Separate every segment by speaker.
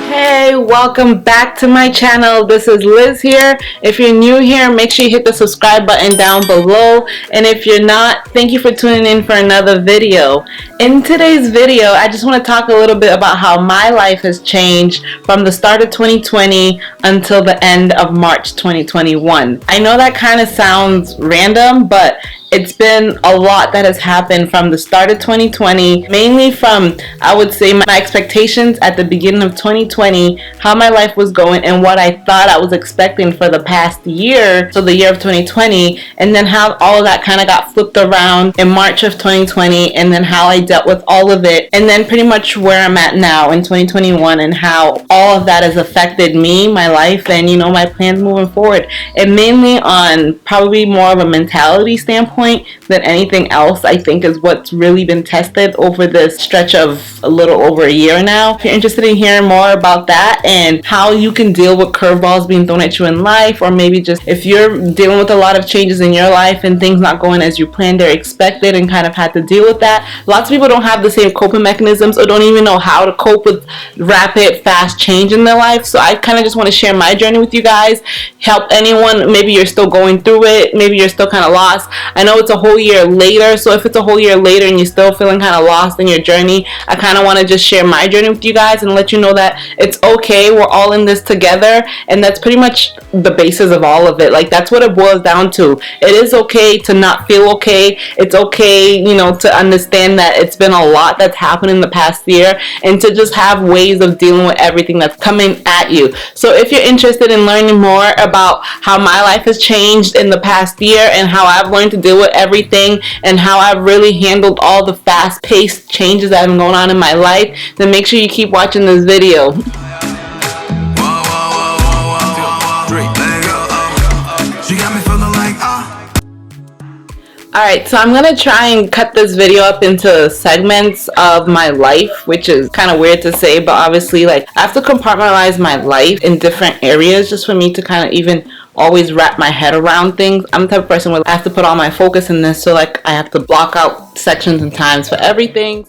Speaker 1: Hey, welcome back to my channel. This is Liz here. If you're new here, make sure you hit the subscribe button down below. And if you're not, thank you for tuning in for another video. In today's video, I just want to talk a little bit about how my life has changed from the start of 2020 until the end of March 2021. I know that kind of sounds random, but it's been a lot that has happened from the start of 2020, mainly from, I would say, my expectations at the beginning of 2020, how my life was going and what I thought I was expecting for the past year, so the year of 2020, and then how all of that kind of got flipped around in March of 2020, and then how I dealt with all of it, and then pretty much where I'm at now in 2021 and how all of that has affected me, my life, and my plans moving forward. And mainly on probably more of a mentality standpoint than anything else, I think is what's really been tested over this stretch of a little over a year now. If you're interested in hearing more about that and how you can deal with curveballs being thrown at you in life, or maybe just if you're dealing with a lot of changes in your life and things not going as you planned or expected and kind of had to deal with that. Lots of people don't have the same coping mechanisms or don't even know how to cope with rapid, fast change in their life. So I kind of just want to share my journey with you guys, help anyone. Maybe you're still going through it, maybe you're still kind of lost. I know it's a whole year later, so if it's a whole year later and you're still feeling kind of lost in your journey, I kind of want to just share my journey with you guys and let you know that it's okay, we're all in this together. And that's pretty much the basis of all of it. Like, that's what it boils down to. It is okay to not feel okay. It's okay, to understand that it's been a lot that's happened in the past year, and to just have ways of dealing with everything that's coming at you. So if you're interested in learning more about how my life has changed in the past year and how I've learned to deal with everything and how I've really handled all the fast-paced changes that have been going on in my life, then make sure you keep watching this video. Alright, so I'm going to try and cut this video up into segments of my life, which is kind of weird to say, but obviously, I have to compartmentalize my life in different areas just for me to kind of even always wrap my head around things. I'm the type of person where I have to put all my focus in this, so I have to block out sections and times for everything.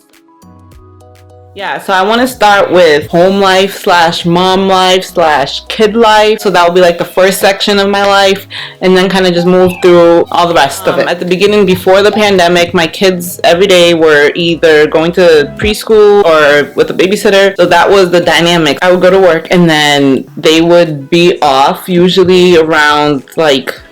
Speaker 1: Yeah, so I want to start with home life slash mom life slash kid life. So that will be the first section of my life, and then kind of just move through all the rest of it. At the beginning, before the pandemic, my kids every day were either going to preschool or with a babysitter. So that was the dynamic. I would go to work and then they would be off usually around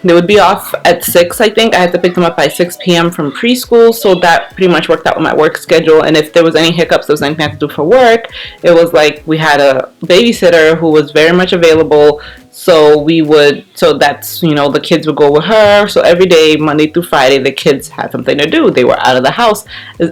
Speaker 1: they would be off at 6, I think. I had to pick them up by 6 p.m. from preschool, so that pretty much worked out with my work schedule. And if there was any hiccups, there was anything I had to do for work, it was we had a babysitter who was very much available. So that's, the kids would go with her. So every day, Monday through Friday, the kids had something to do. They were out of the house.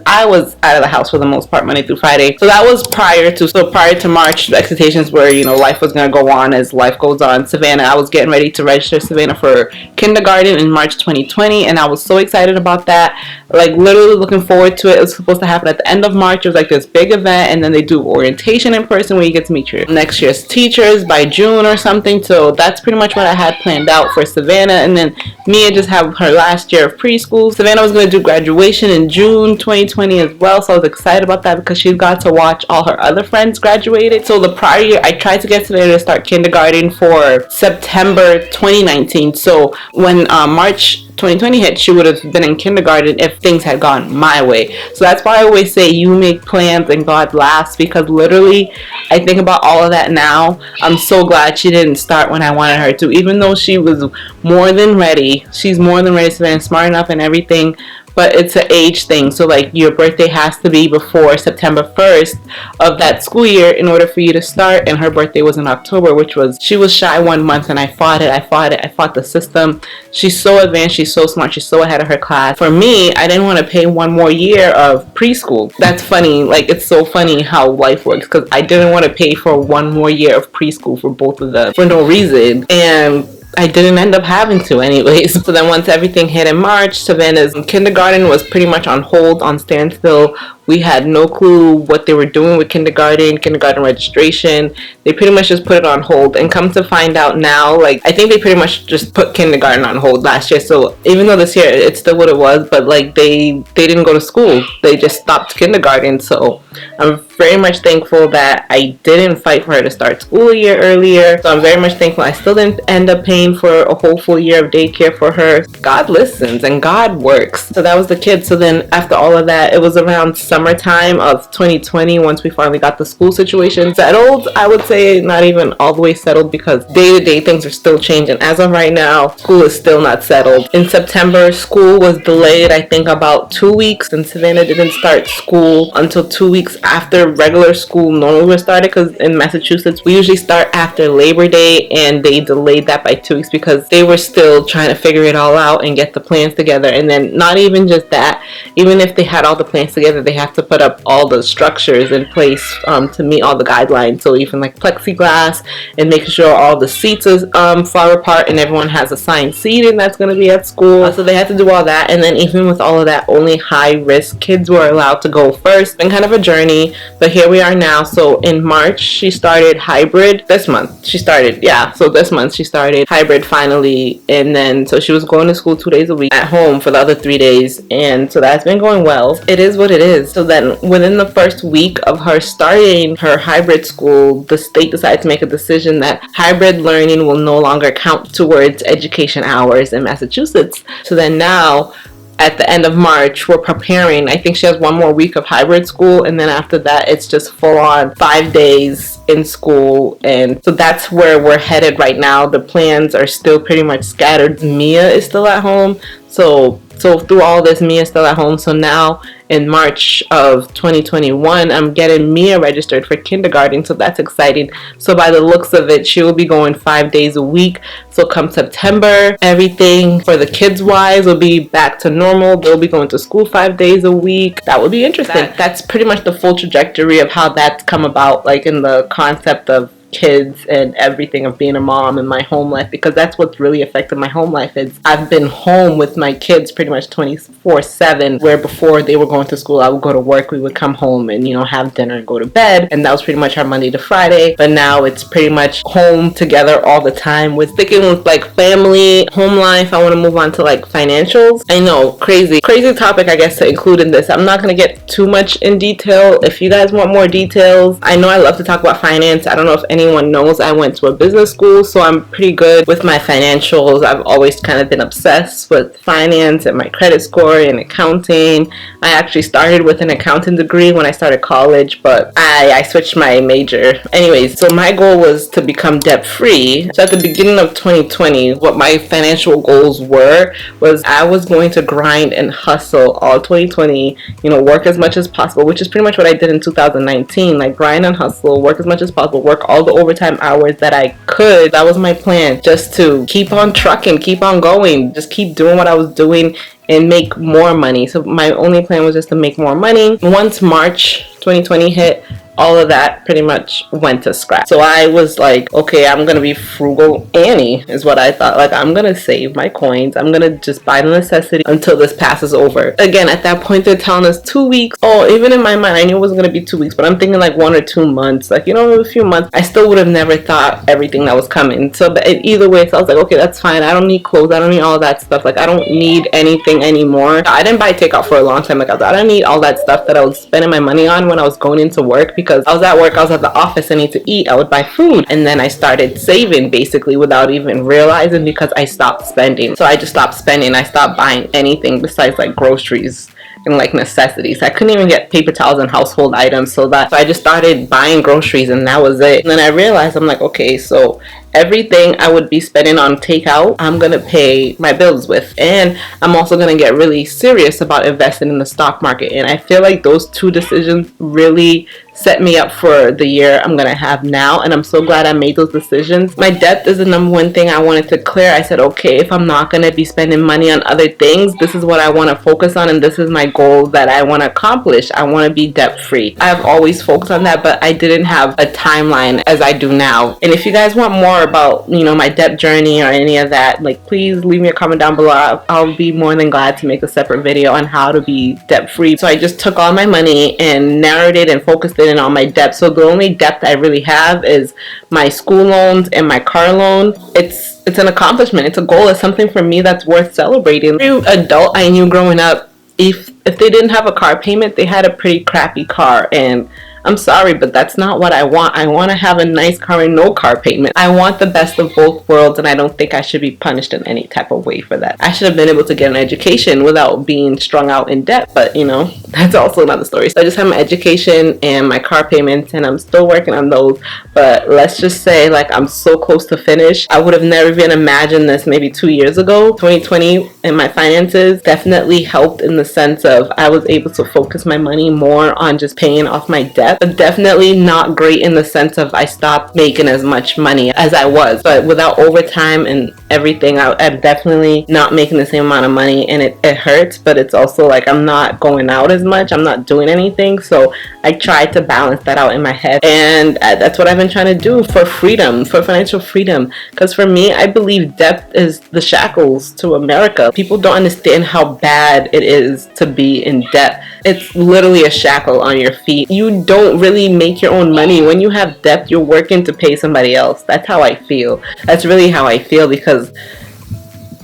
Speaker 1: I was out of the house for the most part, Monday through Friday. So that was prior to March. The expectations were, life was going to go on as life goes on. Savannah, I was getting ready to register Savannah for kindergarten in March 2020. And I was so excited about that. Literally looking forward to it. It was supposed to happen at the end of March. It was this big event. And then they do orientation in person where you get to meet your next year's teachers by June or something. So that's pretty much what I had planned out for Savannah. And then Mia just had her last year of preschool. Savannah was going to do graduation in June 2020 as well. So I was excited about that because she got to watch all her other friends graduated. So the prior year, I tried to get Savannah to start kindergarten for September 2019. So when March 2020 hit, she would have been in kindergarten if things had gone my way. So that's why I always say you make plans and God laughs, because literally I think about all of that now. I'm so glad she didn't start when I wanted her to, even though she was more than ready. She's more than ready, and smart enough and everything. But it's an age thing. So your birthday has to be before September 1st of that school year in order for you to start. And her birthday was in October, she was shy 1 month, and I fought the system. She's so advanced, she's so smart, she's so ahead of her class. For me, I didn't want to pay one more year of preschool. That's funny. It's so funny how life works, because I didn't want to pay for one more year of preschool for both of them for no reason. And I didn't end up having to anyways. So then once everything hit in March, Savannah's kindergarten was pretty much on hold, on standstill, We had no clue what they were doing with kindergarten registration. They pretty much just put it on hold, and come to find out now, like, I think they pretty much just put kindergarten on hold last year. So even though this year it's still what it was, but like they didn't go to school, they just stopped kindergarten. So I'm very much thankful that I didn't fight for her to start school a year earlier. So I'm very much thankful I still didn't end up paying for a whole full year of daycare for her. God listens and God works. So that was the kid. So then after all of that, it was around summertime of 2020 once we finally got the school situation settled. I would say not even all the way settled, because day to day things are still changing. As of right now, school is still not settled. In September, school was delayed, I think, about 2 weeks, and Savannah didn't start school until 2 weeks after regular school normally would start, because in Massachusetts we usually start after Labor Day, and they delayed that by 2 weeks because they were still trying to figure it all out and get the plans together. And then not even just that, even if they had all the plans together, they have to put up all the structures in place to meet all the guidelines. So even like plexiglass, and making sure all the seats is far apart and everyone has assigned seating that's going to be at school. So they had to do all that. And then even with all of that, only high risk kids were allowed to go first. It's been kind of a journey, but here we are now. So in March she started hybrid. This month she started, so this month she started hybrid finally. And then so she was going to school 2 days a week, at home for the other 3 days, and so that's been going well. It is what it is. So then within the first week of her starting her hybrid school, the state decided to make a decision that hybrid learning will no longer count towards education hours in Massachusetts. So then now at the end of March, we're preparing. I think she has one more week of hybrid school, and then after that it's just full on 5 days in school. And so that's where we're headed right now. The plans are still pretty much scattered. Mia is still at home, so through all this, Mia's still at home. So now in March of 2021, I'm getting Mia registered for kindergarten, so that's exciting. So by the looks of it, she will be going 5 days a week. So come September, everything for the kids wise will be back to normal. They'll be going to school 5 days a week. That would be interesting. That's pretty much the full trajectory of how that's come about, like in the concept of kids and everything of being a mom in my home life, because that's what's really affected my home life. Is I've been home with my kids pretty much 24/7, where before they were going to school, I would go to work, we would come home and have dinner and go to bed, and that was pretty much our Monday to Friday. But now it's pretty much home together all the time. With sticking with like family, home life, I want to move on to like financials. I know, crazy topic I guess to include in this. I'm not going to get too much in detail. If you guys want more details, I know I love to talk about finance. I don't know if anyone knows, I went to a business school, so I'm pretty good with my financials. I've always kind of been obsessed with finance and my credit score and accounting. I actually started with an accounting degree when I started college, but I switched my major. Anyways, so my goal was to become debt free. So at the beginning of 2020, what my financial goals were was I was going to grind and hustle all 2020, work as much as possible, which is pretty much what I did in 2019. Like grind and hustle, work as much as possible, work all the overtime hours that I could. That was my plan, just to keep on trucking, keep on going, just keep doing what I was doing and make more money. So my only plan was just to make more money. Once March 2020 hit, all of that pretty much went to scrap. So I was like, okay, I'm gonna be frugal Annie is what I thought. Like, I'm gonna save my coins, I'm gonna just buy the necessity until this passes over. Again, at that point they're telling us 2 weeks. Oh, even in my mind I knew it wasn't gonna be 2 weeks, but I'm thinking like 1 or 2 months, like a few months. I still would have never thought everything that was coming. So but either way, so I was like, okay, that's fine. I don't need clothes, I don't need all that stuff. Like, I don't need anything anymore. I didn't buy takeout for a long time. Like, I don't need all that stuff that I was spending my money on when I was going into work, because I was at work, I was at the office, I need to eat, I would buy food. And then I started saving basically without even realizing, because I stopped spending. So I just stopped spending. I stopped buying anything besides like groceries and like necessities. I couldn't even get paper towels and household items, so I just started buying groceries, and that was it. And then I realized, I'm like, okay, so everything I would be spending on takeout, I'm gonna pay my bills with, and I'm also gonna get really serious about investing in the stock market. And I feel like those two decisions really set me up for the year I'm gonna have now, and I'm so glad I made those decisions. My debt is the number one thing I wanted to clear. I said, okay, if I'm not gonna be spending money on other things, this is what I want to focus on, and this is my goal that I want to accomplish. I want to be debt free. I've always focused on that, but I didn't have a timeline as I do now. And if you guys want more about, you know, my debt journey or any of that, like, please leave me a comment down below. I'll be more than glad to make a separate video on how to be debt free. So I just took all my money and narrowed it and focused it in on my debt. So the only debt I really have is my school loans and my car loan. It's an accomplishment. It's a goal. It's something for me that's worth celebrating. Every adult I knew growing up, if they didn't have a car payment, they had a pretty crappy car, and I'm sorry, but that's not what I want. I want to have a nice car and no car payment. I want the best of both worlds, and I don't think I should be punished in any type of way for that. I should have been able to get an education without being strung out in debt, but you know, that's also another story. So I just have my education and my car payments, and I'm still working on those. But let's just say, like, I'm so close to finish. I would have never even imagined this maybe 2 years ago. 2020 and my finances definitely helped in the sense of I was able to focus my money more on just paying off my debt. But definitely not great in the sense of I stopped making as much money as I was. But without overtime and everything, I'm definitely not making the same amount of money, and it hurts, but it's also like I'm not going out as much. I'm not doing anything. So I tried to balance that out in my head, and that's what I've been trying to do for freedom, for financial freedom. Because for me, I believe debt is the shackles to America. People don't understand how bad it is to be in debt. It's literally a shackle on your feet. You don't really make your own money. When you have debt, you're working to pay somebody else. That's how I feel. That's really how I feel, because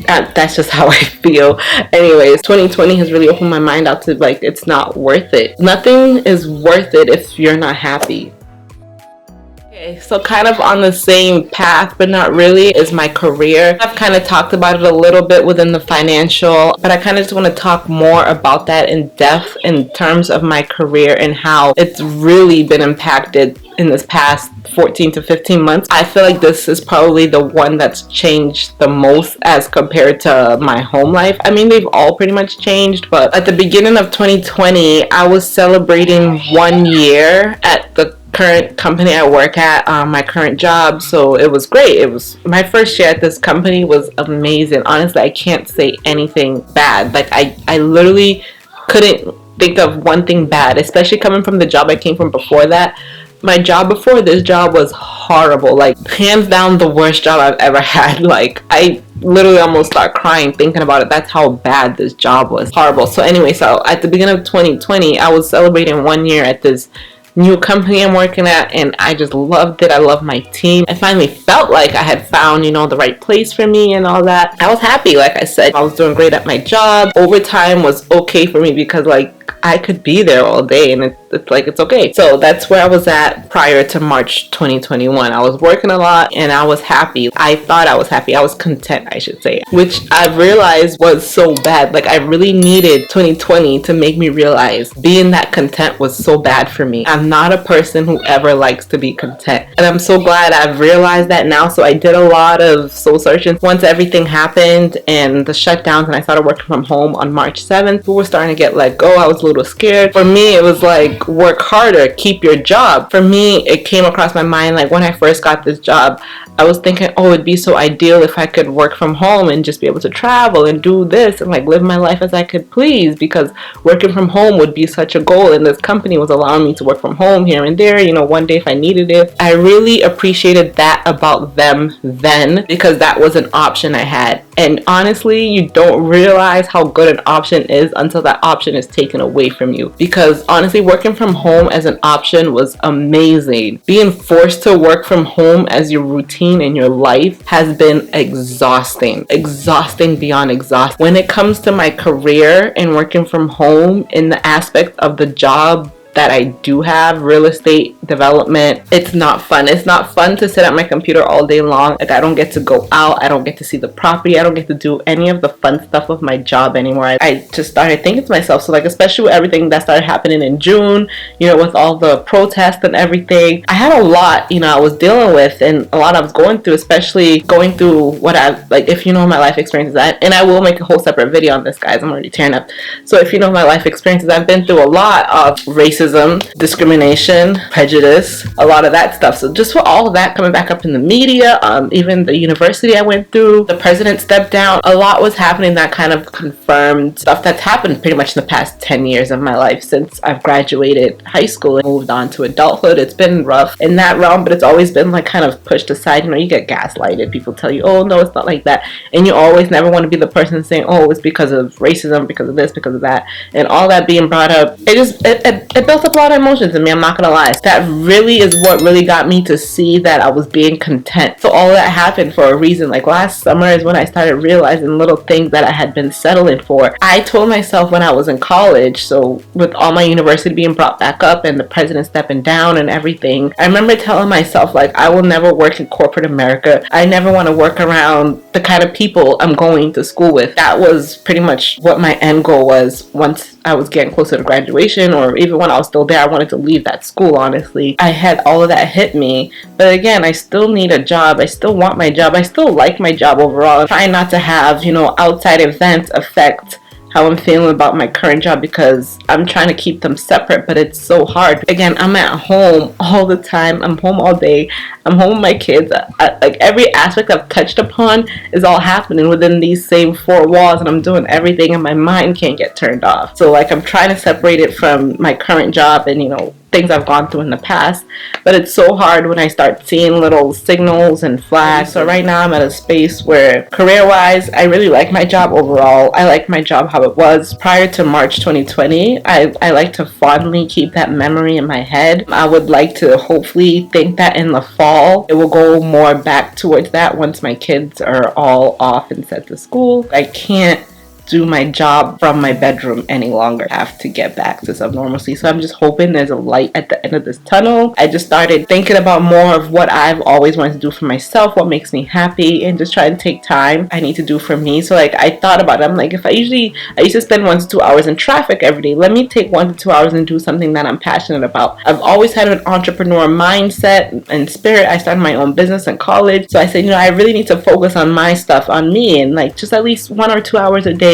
Speaker 1: that's just how I feel. Anyways, 2020 has really opened my mind out to, like, it's not worth it. Nothing is worth it if you're not happy. Okay, so kind of on the same path, but not really, is my career. I've kind of talked about it a little bit within the financial, but I kind of just want to talk more about that in depth in terms of my career and how it's really been impacted in this past 14 to 15 months. I feel like this is probably the one that's changed the most as compared to my home life. I mean, they've all pretty much changed, but at the beginning of 2020, I was celebrating 1 year at the current company I work at, my current job. So it was great. It was my first year at this company, was amazing. Honestly, I can't say anything bad. Like, I literally couldn't think of one thing bad, especially coming from the job I came from before that. My job before this job was horrible. Like, hands down the worst job I've ever had. Like, I literally almost start crying thinking about it. That's how bad this job was. Horrible. So anyway, so at the beginning of 2020, I was celebrating 1 year at this new company I'm working at, and I just loved it. I love my team. I finally felt like I had found, you know, the right place for me and all that. I was happy. Like I said, I was doing great at my job. Overtime was okay for me because, like, I could be there all day, and it's like, it's okay. So that's where I was at prior to March 2021. I was working a lot, and I was happy. I thought I was happy. I was content, I should say, which I realized was so bad. Like, I really needed 2020 to make me realize being that content was so bad for me. I'm not a person who ever likes to be content, and I'm so glad I've realized that now. So I did a lot of soul searching once everything happened and the shutdowns, and I started working from home on March 7th. People were starting to get let go. I was a little scared. For me, it was like, work harder, keep your job. For me, it came across my mind, like, when I first got this job, I was thinking, oh, it'd be so ideal if I could work from home and just be able to travel and do this and, like, live my life as I could please, because working from home would be such a goal, and this company was allowing me to work from home here and there, you know, one day if I needed it. I really appreciated that about them then, because that was an option I had. And honestly, you don't realize how good an option is until that option is taken away from you. Because honestly, working from home as an option was amazing. Being forced to work from home as your routine in your life has been exhausting. Exhausting beyond exhausting. When it comes to my career and working from home in the aspect of the job that I do have, real estate development, it's not fun. It's not fun to sit at my computer all day long. Like, I don't get to go out. I don't get to see the property. I don't get to do any of the fun stuff of my job anymore. I just started thinking to myself, so, like, especially with everything that started happening in June, you know, with all the protests and everything, I had a lot, you know, I was dealing with, and a lot I was going through, especially going through what I, like, if you know my life experiences, and I will make a whole separate video on this, guys. I'm already tearing up. So if you know my life experiences, I've been through a lot of racism racism, discrimination, prejudice, a lot of that stuff. So just for all of that coming back up in the media, even the university I went through, the president stepped down, a lot was happening that kind of confirmed stuff that's happened pretty much in the past 10 years of my life since I've graduated high school and moved on to adulthood. It's been rough in that realm, but it's always been like kind of pushed aside. You know, you get gaslighted. People tell you, oh no, it's not like that. And you always never want to be the person saying, oh, it's because of racism, because of this, because of that. And all that being brought up, it built up a lot of emotions in me, I'm not gonna lie. That really is what really got me to see that I was being content. So all that happened for a reason. Like last summer is when I started realizing little things that I had been settling for. I told myself when I was in college, so with all my university being brought back up and the president stepping down and everything, I remember telling myself, like, I will never work in corporate America. I never want to work around the kind of people I'm going to school with. That was pretty much what my end goal was once I was getting closer to graduation, or even when I was still there. I wanted to leave that school, honestly. I had all of that hit me. But again, I still need a job. I still want my job. I still like my job overall. I'm trying not to have, you know, outside events affect how I'm feeling about my current job, because I'm trying to keep them separate, but it's so hard. Again, I'm at home all the time. I'm home all day. I'm home with my kids. Like every aspect I've touched upon is all happening within these same four walls, and I'm doing everything and my mind can't get turned off. So like I'm trying to separate it from my current job and, you know, things I've gone through in the past, but it's so hard when I start seeing little signals and flags. So right now I'm at a space where career-wise, I really like my job overall. I like my job how it was prior to March 2020. I like to fondly keep that memory in my head. I would like to hopefully think that in the fall it will go more back towards that once my kids are all off and set to school. I can't do my job from my bedroom any longer. I have to get back to some normalcy. So I'm just hoping there's a light at the end of this tunnel. I just started thinking about more of what I've always wanted to do for myself, what makes me happy, and just try to take time I need to do for me. So like I thought about it. I'm like, if I used to spend 1 to 2 hours in traffic every day. Let me take 1 to 2 hours and do something that I'm passionate about. I've always had an entrepreneur mindset and spirit. I started my own business in college. So I said, you know, I really need to focus on my stuff, on me, and like just at least 1 or 2 hours a day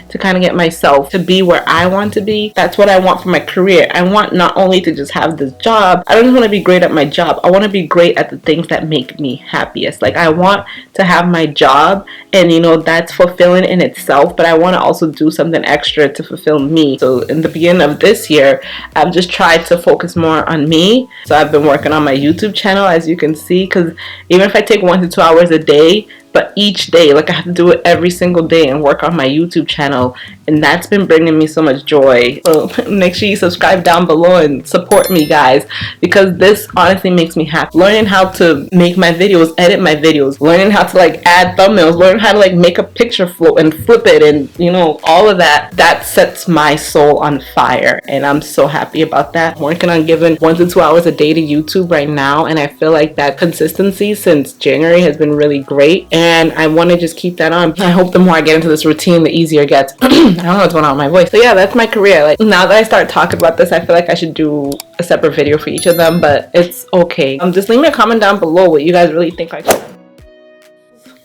Speaker 1: to kind of get myself to be where I want to be. That's what I want for my career. I want not only to just have this job, I don't just want to be great at my job. I want to be great at the things that make me happiest. Like I want to have my job, and you know, that's fulfilling in itself, but I want to also do something extra to fulfill me. So in the beginning of this year, I've just tried to focus more on me. So I've been working on my YouTube channel, as you can see, because even if I take 1 to 2 hours a day, but each day, like I have to do it every single day and work on my YouTube channel, and that's been bringing me so much joy. So make sure you subscribe down below and support me, guys, because this honestly makes me happy. Learning how to make my videos, edit my videos, learning how to like add thumbnails, learning how to like make a picture float and flip it, and you know, all of that sets my soul on fire, and I'm so happy about that. I'm working on giving 1 to 2 hours a day to YouTube right now, and I feel like that consistency since January has been really great, and I want to just keep that on. I hope the more I get into this routine, the easier it gets. I don't know what's going on with my voice. So yeah, that's my career. Like now that I start talking about this, I feel like I should do a separate video for each of them, but it's okay. Just leave me a comment down below what you guys really think I should.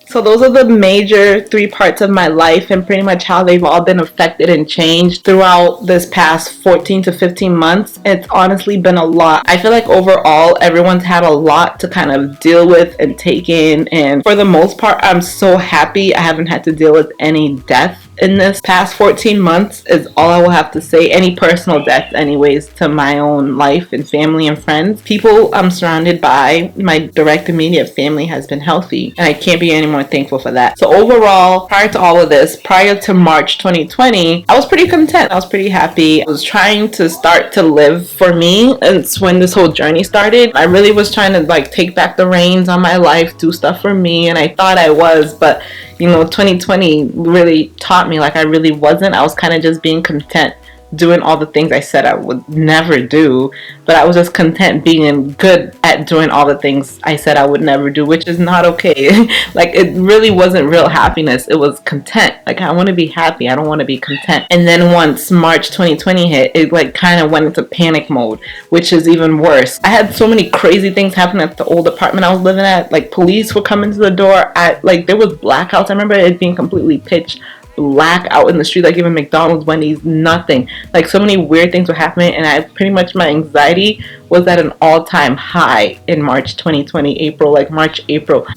Speaker 1: So those are the major 3 parts of my life, and pretty much how they've all been affected and changed throughout this past 14 to 15 months. It's honestly been a lot. I feel like overall everyone's had a lot to kind of deal with and take in, and for the most part I'm so happy I haven't had to deal with any death in this past 14 months is all I will have to say. Any personal death anyways to my own life and family and friends. People I'm surrounded by, my direct immediate family, has been healthy, and I can't be any more thankful for that. So overall, prior to all of this, prior to March 2020, I was pretty content. I was pretty happy. I was trying to start to live for me. It's when this whole journey started. I really was trying to like take back the reins on my life, do stuff for me, and I thought I was, but you know, 2020 really taught me like I really wasn't. I was kind of just being content doing all the things I said I would never do, but I was just content being good at doing all the things I said I would never do, which is not okay. Like it really wasn't real happiness. It was content. Like I want to be happy. I don't want to be content. And then once March 2020 hit, it like kind of went into panic mode, which is even worse. I had so many crazy things happen at the old apartment I was living at. Like police were coming to the door. Like there was blackouts. I remember it being completely pitch lack out in the street, like even McDonald's, Wendy's, nothing. Like so many weird things were happening, and I pretty much, my anxiety was at an all-time high in March 2020, April.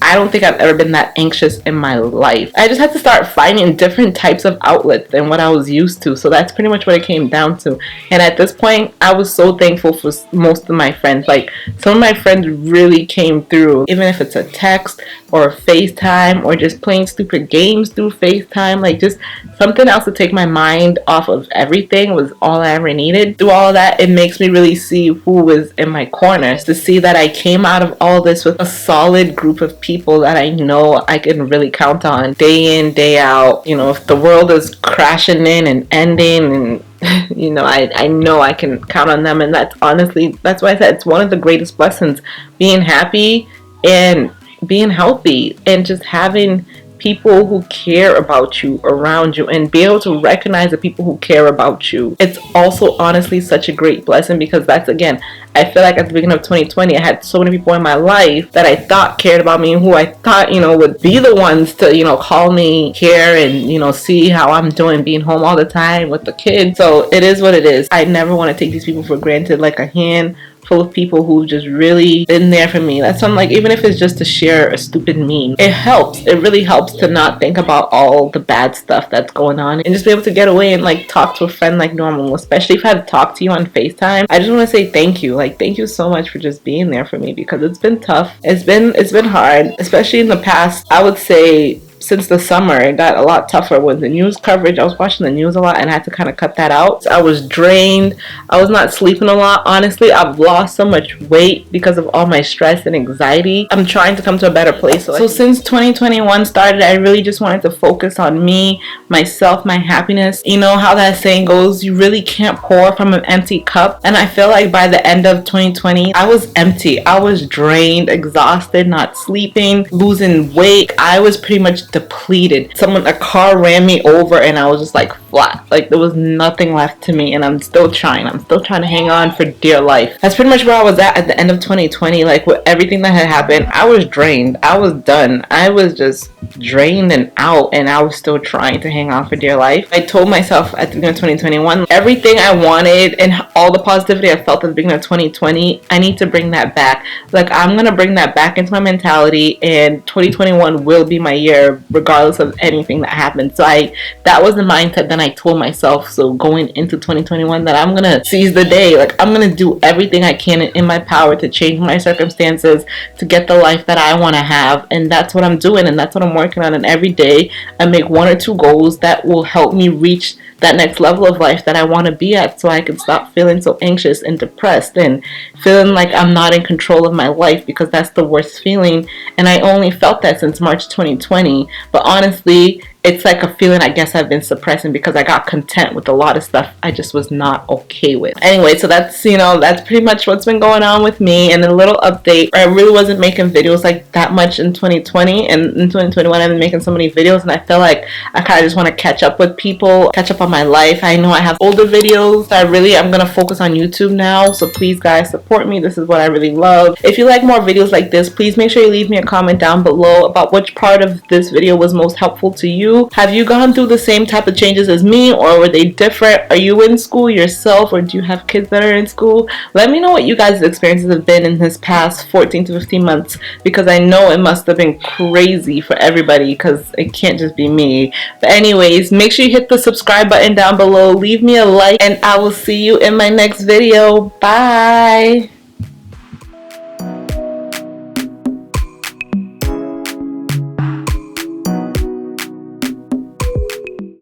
Speaker 1: I don't think I've ever been that anxious in my life. I just had to start finding different types of outlets than what I was used to. So that's pretty much what it came down to. And at this point, I was so thankful for most of my friends. Like some of my friends really came through, even if it's a text or FaceTime or just playing stupid games through FaceTime. Like just something else to take my mind off of everything was all I ever needed. Through all of that, it makes me really see who was in my corners, to see that I came out of all this with a solid group of people that I know I can really count on day in, day out. You know, if the world is crashing in and ending, and you know, I know I can count on them. And that's honestly, that's why I said it's one of the greatest blessings, being happy and being healthy and just having people who care about you around you, and be able to recognize the people who care about you. It's also honestly such a great blessing, because that's, again, I feel like at the beginning of 2020 I had so many people in my life that I thought cared about me, who I thought, you know, would be the ones to, you know, call me, care, and, you know, see how I'm doing being home all the time with the kids. So it is what it is. I never want to take these people for granted, like a hand full of people who've just really been there for me. That's something, like, even if it's just to share a stupid meme, it helps. It really helps to not think about all the bad stuff that's going on, and just be able to get away and like talk to a friend like normal. Especially if I had to talk to you on FaceTime, I just want to say thank you. Like, thank you so much for just being there for me, because it's been tough. It's been hard, especially in the past, I would say since the summer. It got a lot tougher with the news coverage. I was watching the news a lot, and I had to kind of cut that out. So I was drained. I was not sleeping a lot. Honestly, I've lost so much weight because of all my stress and anxiety. I'm trying to come to a better place. So since 2021 started, I really just wanted to focus on me, myself, my happiness. You know how that saying goes, you really can't pour from an empty cup. And I feel like by the end of 2020, I was empty. I was drained, exhausted, not sleeping, losing weight. I was pretty much depleted. A car ran me over, and I was just like flat. Like there was nothing left to me, and I'm still trying to hang on for dear life. That's pretty much where I was at the end of 2020. Like with everything that had happened, I was drained. I was done. I was just drained and out, and I was still trying to hang on for dear life. I told myself at the beginning of 2021, everything I wanted and all the positivity I felt at the beginning of 2020, I need to bring that back. Like I'm gonna bring that back into my mentality, and 2021 will be my year regardless of anything that happens. So that was the mindset that I told myself. So going into 2021, that I'm gonna seize the day. Like I'm gonna do everything I can in my power to change my circumstances, to get the life that I want to have. And that's what I'm doing, and that's what I'm working on. And every day I make 1 or 2 goals that will help me reach that next level of life that I want to be at, so I can stop feeling so anxious and depressed and feeling like I'm not in control of my life, because that's the worst feeling. And I only felt that since March 2020. But honestly, it's like a feeling I guess I've been suppressing, because I got content with a lot of stuff I just was not okay with. Anyway, so that's, you know, that's pretty much what's been going on with me. And a little update, I really wasn't making videos like that much in 2020, and in 2021 I've been making so many videos, and I feel like I kind of just want to catch up with people, catch up on my life. I know I have older videos. I'm gonna focus on YouTube now, so please guys support me. This is what I really love. If you like more videos like this, please make sure you leave me a comment down below about which part of this video was most helpful to you. Have you gone through the same type of changes as me, or were they different? Are you in school yourself, or do you have kids that are in school? Let me know what you guys' experiences have been in this past 14 to 15 months, because I know it must have been crazy for everybody, because it can't just be me. But anyways, make sure you hit the subscribe button down below, leave me a like, and I will see you in my next video. Bye!